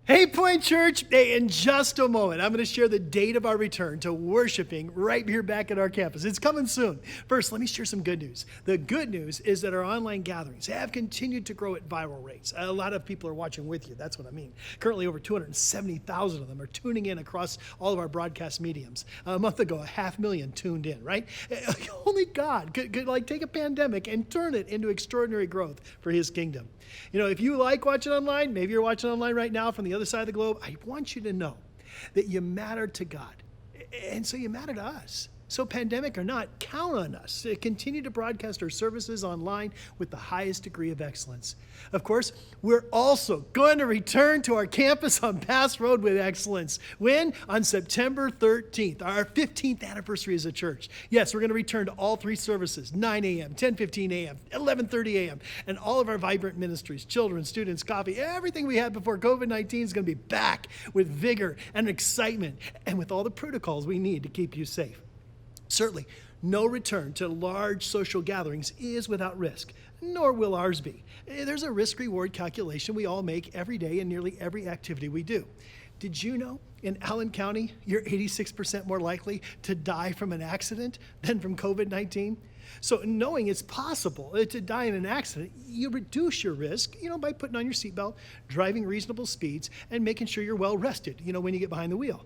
Hey, Pointe Church. Hey, in just a moment, I'm going to share the date of our return to worshiping right here back at our campus. It's coming soon. First, let me share some good news. The good news is that our online gatherings have continued to grow at viral rates. A lot of people are watching with you. That's what I mean. Currently, over 270,000 of them are tuning in across all of our broadcast mediums. A month ago, 500,000 tuned in, right? Only God could take a pandemic and turn it into extraordinary growth for his kingdom. You know, if you like watching online, maybe you're watching online right now from the other side of the globe, I want you to know that you matter to God. And so you matter to us. So pandemic or not, count on us to continue to broadcast our services online with the highest degree of excellence. Of course, we're also going to return to our campus on Pass Road with excellence. When? On September 13th, our 15th anniversary as a church. Yes, we're going to return to all three services, 9 a.m., 10:15 a.m., 11:30 a.m., and all of our vibrant ministries, children, students, coffee, everything we had before COVID-19 is going to be back with vigor and excitement and with all the protocols we need to keep you safe. Certainly, no return to large social gatherings is without risk, nor will ours be. There's a risk-reward calculation we all make every day in nearly every activity we do. Did you know in Allen County, you're 86% more likely to die from an accident than from COVID-19? So knowing it's possible to die in an accident, you reduce your risk, by putting on your seatbelt, driving reasonable speeds, and making sure you're well rested, when you get behind the wheel.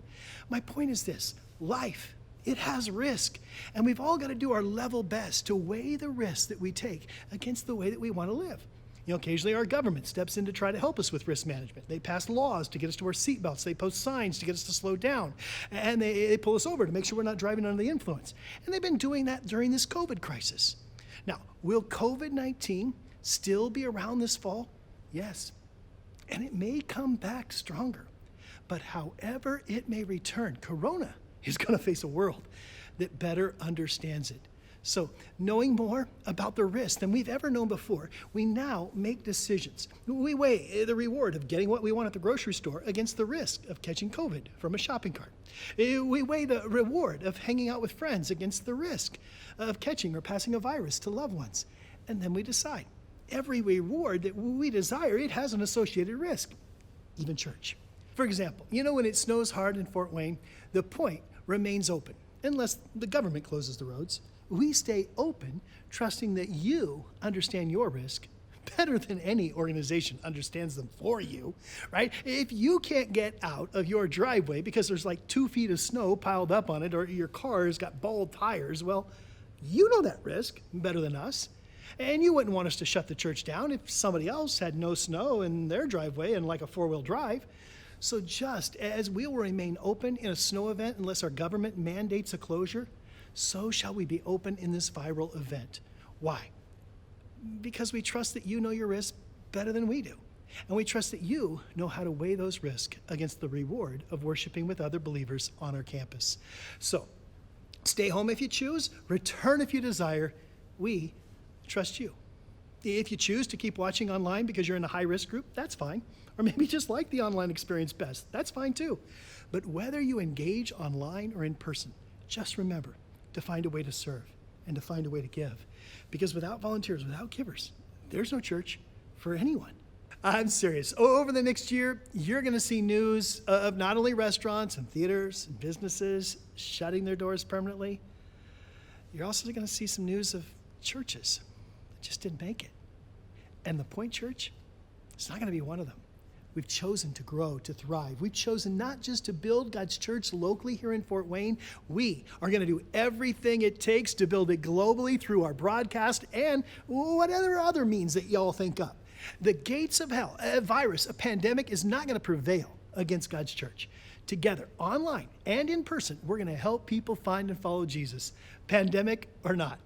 My point is this: life, it has risk, and we've all got to do our level best to weigh the risks that we take against the way that we want to live. Occasionally our government steps in to try to help us with risk management. They pass laws to get us to wear seatbelts. They post signs to get us to slow down, and they pull us over to make sure we're not driving under the influence. And they've been doing that during this COVID crisis. Now, will COVID-19 still be around this fall? Yes, and it may come back stronger. But however it may return, Corona is going to face a world that better understands it. So, knowing more about the risk than we've ever known before, we now make decisions. We weigh the reward of getting what we want at the grocery store against the risk of catching COVID from a shopping cart. We weigh the reward of hanging out with friends against the risk of catching or passing a virus to loved ones. And then we decide. Every reward that we desire, it has an associated risk, even church. For example, when it snows hard in Fort Wayne, the Pointe remains open, unless the government closes the roads. We stay open, trusting that you understand your risk better than any organization understands them for you, right? If you can't get out of your driveway because there's like 2 feet of snow piled up on it, or your car's got bald tires, well, you know that risk better than us. And you wouldn't want us to shut the church down if somebody else had no snow in their driveway and like a 4-wheel drive. So just as we will remain open in a snow event unless our government mandates a closure, so shall we be open in this viral event. Why? Because we trust that you know your risk better than we do. And we trust that you know how to weigh those risks against the reward of worshiping with other believers on our campus. So stay home if you choose, return if you desire. We trust you. If you choose to keep watching online because you're in a high-risk group, that's fine. Or maybe just like the online experience best, that's fine too. But whether you engage online or in person, just remember to find a way to serve and to find a way to give. Because without volunteers, without givers, there's no church for anyone. I'm serious. Over the next year, you're going to see news of not only restaurants and theaters and businesses shutting their doors permanently, you're also going to see some news of churches that just didn't make it. And the Pointe Church, it's not going to be one of them. We've chosen to grow, to thrive. We've chosen not just to build God's church locally here in Fort Wayne. We are going to do everything it takes to build it globally through our broadcast and whatever other means that y'all think up. The gates of hell, a virus, a pandemic is not going to prevail against God's church. Together, online and in person, we're going to help people find and follow Jesus, pandemic or not.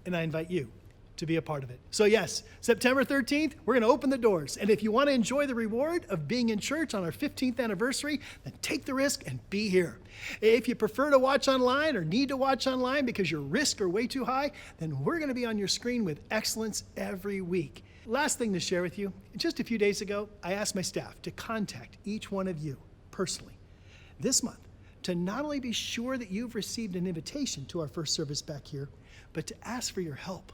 And I invite you to be a part of it. So yes, September 13th, we're going to open the doors. And if you want to enjoy the reward of being in church on our 15th anniversary, then take the risk and be here. If you prefer to watch online or need to watch online because your risks are way too high, then we're going to be on your screen with excellence every week. Last thing to share with you, just a few days ago, I asked my staff to contact each one of you personally this month to not only be sure that you've received an invitation to our first service back here, but to ask for your help,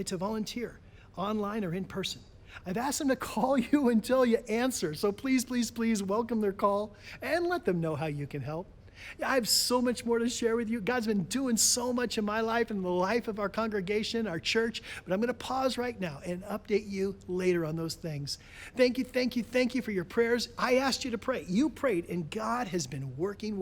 to volunteer online or in person. I've asked them to call you until you answer. So please, please, please welcome their call and let them know how you can help. Yeah, I have so much more to share with you. God's been doing so much in my life and the life of our congregation, our church, but I'm going to pause right now and update you later on those things. Thank you, thank you, thank you for your prayers. I asked you to pray. You prayed, and God has been working.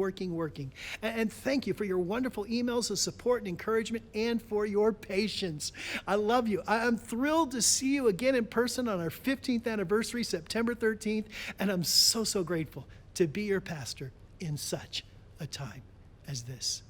And thank you for your wonderful emails of support and encouragement and for your patience. I love you. I'm thrilled to see you again in person on our 15th anniversary, September 13th, and I'm so, so grateful to be your pastor in such a time as this.